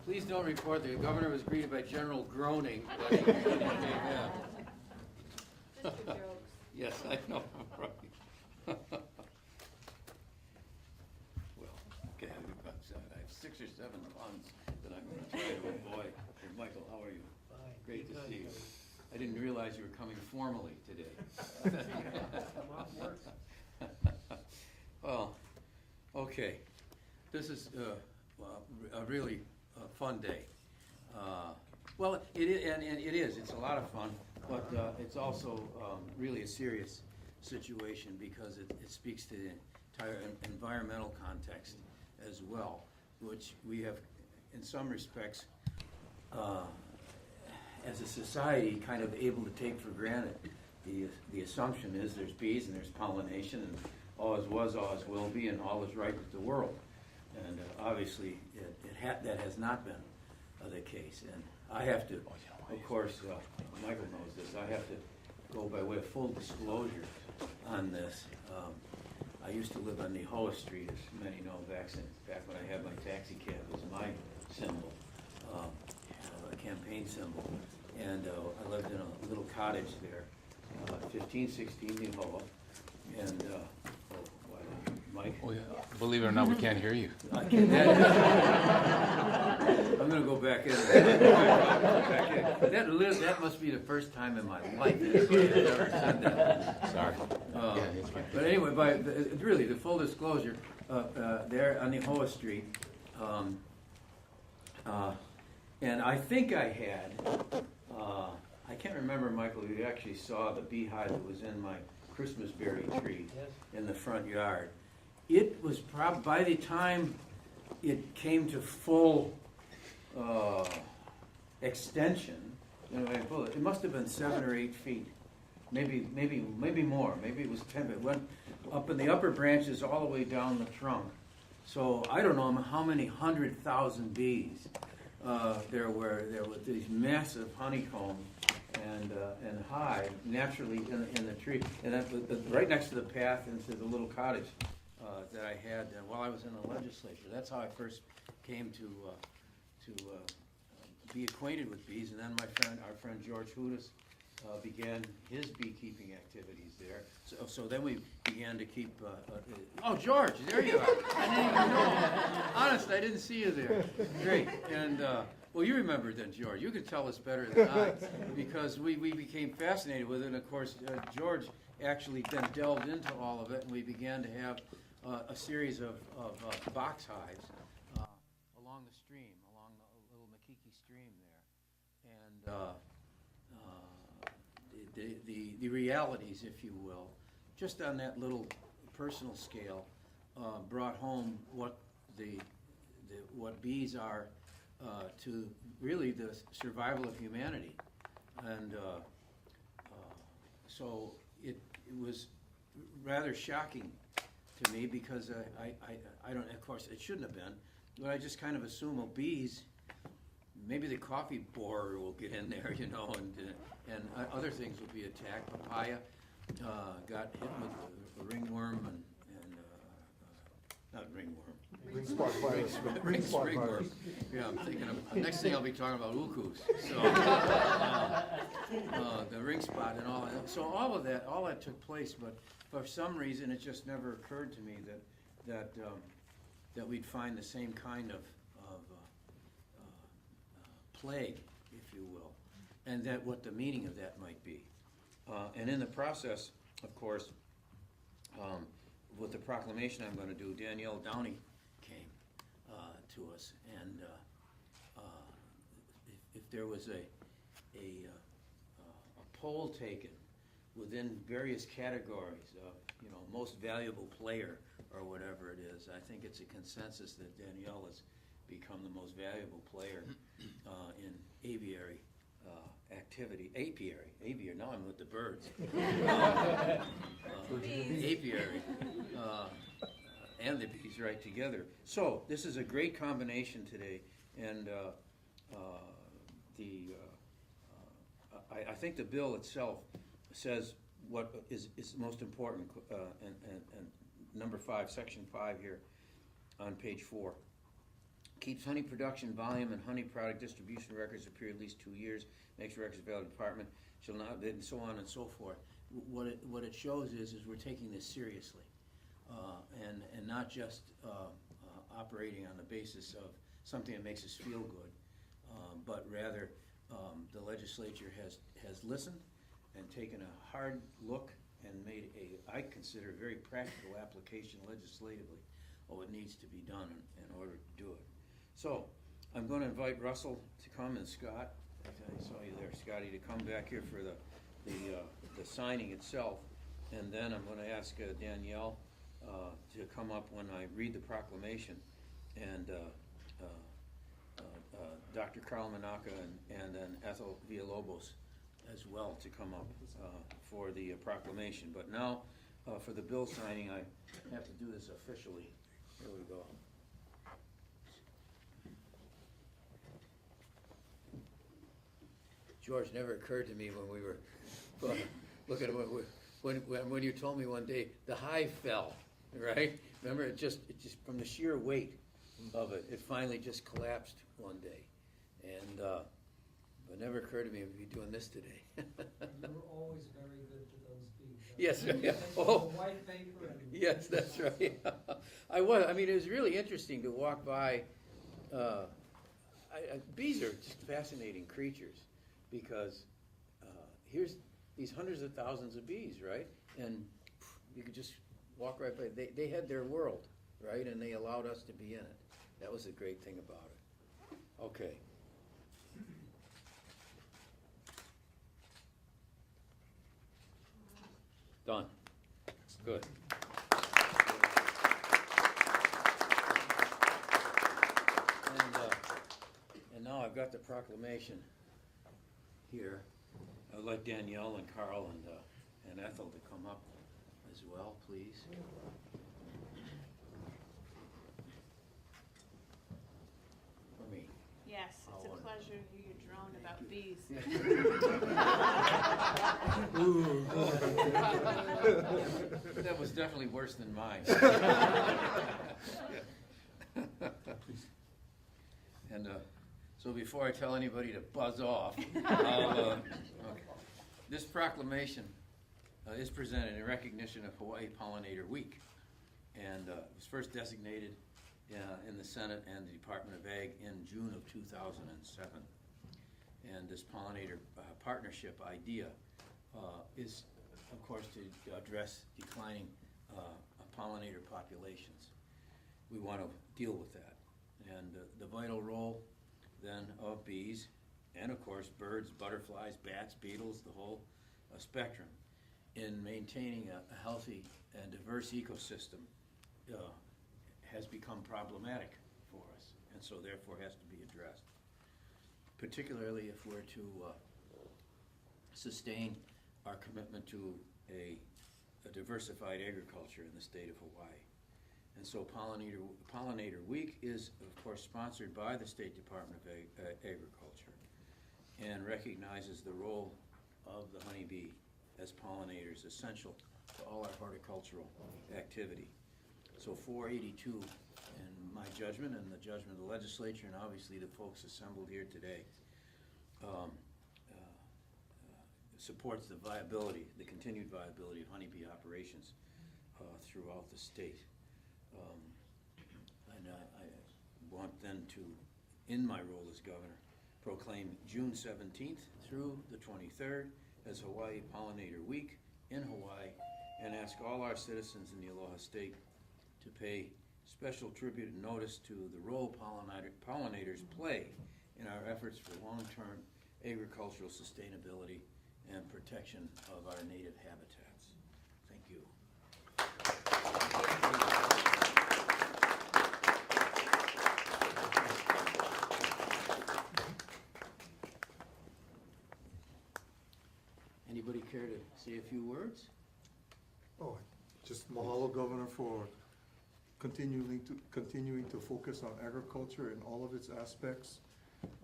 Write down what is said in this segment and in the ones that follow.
Please don't report the governor was greeted by general groaning. But he came in. Yes, I know. Right. Well, okay, I have 6 or 7 puns that I'm going to try to avoid. Hey, Michael, how are you? Fine. Great to see you. I didn't realize you were coming formally today. Well, okay. This is a really fun day. Well, it is, and it is. It's a lot of fun, but it's also really a serious situation because it speaks to the entire environmental context as well, which we have, in some respects, as a society, kind of able to take for granted. The assumption is there's bees and there's pollination, and all is was, all is will be, and all is right with the world. And obviously, that has not been the case. And I have to, of course, Michael knows this, I have to go by way of full disclosure on this. I used to live on the Hoa Street, as many know, back when I had my taxi cab. It was my symbol, a campaign symbol. And I lived in a little cottage there, 1516 New Hoa. And Mike? Oh, yeah. Believe it or not, we can't hear you. I'm going to go back in. That must be the first time in my life that I've ever said that. Sorry. But anyway, really, the full disclosure, there on the Hoa Street, and I think I had, I can't remember, Michael, you actually saw the beehive that was in my Christmas berry tree in the front yard. It was by the time it came to full extension, it must have been 7 or 8 feet, maybe more. Maybe it was 10. It went up in the upper branches all the way down the trunk. So I don't know how many 100,000 bees there were with these massive honeycombs and hive naturally in the tree, and right next to the path into the little cottage that I had while I was in the legislature. That's how I first came to be acquainted with bees, and then our friend George Hudis began his beekeeping activities there. So then we began to keep. Oh, George, there you are! I didn't even know. Honest, I didn't see you there. Great, and. Well, you remember then, George. You could tell us better than I, because we became fascinated with it. And of course, George actually then delved into all of it, and we began to have a series of box hives along the stream, along the little Makiki stream there. And the realities, if you will, just on that little personal scale, brought home what bees are. To really the survival of humanity, and so it was rather shocking to me because I don't, of course it shouldn't have been, but I just kind of assume, well, bees, maybe the coffee borer will get in there, and other things will be attacked. Papaya got hit with a ringworm and not ringworm. Ringworm. Yeah, I'm thinking of, next thing I'll be talking about ukus. So, the ring spot and all that. So all that took place, but for some reason it just never occurred to me that we'd find the same kind of plague, if you will, and that what the meaning of that might be. And in the process, of course, with the proclamation I'm going to do, Danielle Downey came to us, and if there was a poll taken within various categories of most valuable player or whatever it is, I think it's a consensus that Danielle has become the most valuable player in aviary activity. Aviary. Now I'm with the birds. Apiary and the bees right together. So this is a great combination today, and I think the bill itself says what is most important, and number 5, section 5 here on page 4. Keeps honey production volume and honey product distribution records of period at least 2 years, makes records available to the department, shall not, and so on and so forth. What it shows is we're taking this seriously, and not just operating on the basis of something that makes us feel good, but rather the legislature has listened and taken a hard look and made I consider, very practical application legislatively of what needs to be done in order to do it. So, I'm going to invite Russell to come, and Scott, I saw you there, Scotty, to come back here for the signing itself, and then I'm going to ask Danielle to come up when I read the proclamation, and Dr. Carl Manaka and then Ethel Villalobos as well to come up for the proclamation. But now, for the bill signing, I have to do this officially. Here we go. George, never occurred to me when we were looking at when you told me one day the hive fell, right? Remember, it just from the sheer weight of it, it finally just collapsed one day, and it never occurred to me we'd be doing this today. You were always very good to those bees. Yes, yeah. Oh. White paper and. Yes, that's right. I was. I mean, it was really interesting to walk by. Bees are just fascinating creatures, because here's these hundreds of thousands of bees, right? And you could just walk right by. They had their world, right? And they allowed us to be in it. That was the great thing about it. Okay. Done. Good. And now I've got the proclamation here. I'd like Danielle and Carl and Ethel to come up as well, please. For me. Yes, it's a pleasure to hear your drone about bees. That was definitely worse than mine. And so before I tell anybody to buzz off, okay. This proclamation is presented in recognition of Hawaii Pollinator Week, and it was first designated in the Senate and the Department of Ag in June of 2007. And this pollinator partnership idea is, of course, to address declining pollinator populations. We want to deal with that. And the vital role then of bees, and of course birds, butterflies, bats, beetles, the whole spectrum, in maintaining a healthy and diverse ecosystem has become problematic for us, and so therefore has to be addressed. Particularly if we're to sustain our commitment to a diversified agriculture in the state of Hawaii. And so Pollinator Week is, of course, sponsored by the State Department of Agriculture and recognizes the role of the honeybee as pollinators, essential to all our horticultural activity. So 482, in my judgment and the judgment of the legislature, and obviously the folks assembled here today, supports the viability, the continued viability of honeybee operations throughout the state. And I want then to, in my role as governor, proclaim June 17th through the 23rd as Hawaii Pollinator Week in Hawaii, and ask all our citizens in the Aloha State to pay special tribute and notice to the role pollinators play in our efforts for long-term agricultural sustainability and protection of our native habitats. Thank you. Anybody care to say a few words? Oh, just mahalo, Governor, for continuing to focus on agriculture in all of its aspects.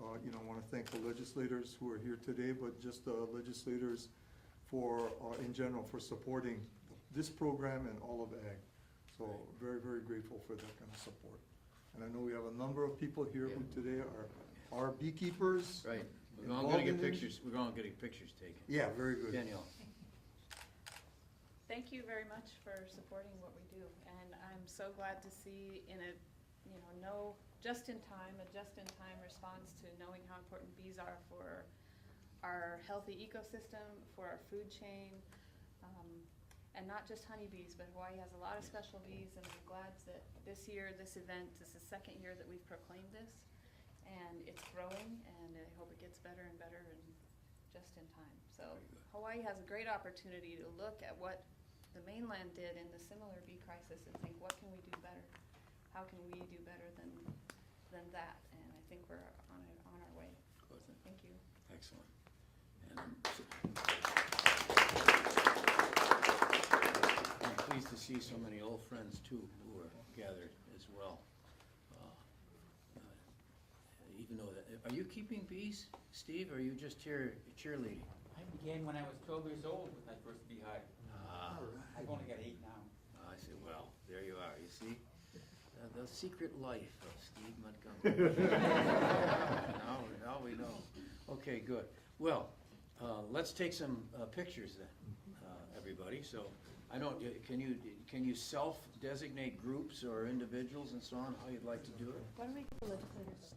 I want to thank the legislators who are here today, but just the legislators for, in general, for supporting this program and all of ag. So very, very grateful for that kind of support. And I know we have a number of people here who today are beekeepers. Right, we're all gonna get Involved in- pictures, we're all getting pictures taken. Yeah, very good. Danielle, Thank you very much for supporting what we do, and I'm so glad to see in a, just in time response to knowing how important bees are for our healthy ecosystem, for our food chain, and not just honeybees, but Hawaii has a lot of special bees, and I'm glad that this year, this event, this is the second year that we've proclaimed this, and it's growing, and I hope it gets better and better and just in time. So Hawaii has a great opportunity to look at what the mainland did in the similar bee crisis and think, what can we do better? How can we do better than that? And I think we're on our way. Good. So thank you. Excellent. And I'm pleased to see so many old friends too who are gathered as well. Even though, are you keeping bees, Steve, or are you just here cheerleading? I began when I was 12 years old with my first beehive. I've only got 8 now. I said, well, there you are, you see? The secret life of Steve Montgomery. Now we know. Okay, good. Well, let's take some pictures then, everybody. So, I don't, can you self-designate groups or individuals and so on, how you'd like to do it? Why don't we go to legislators?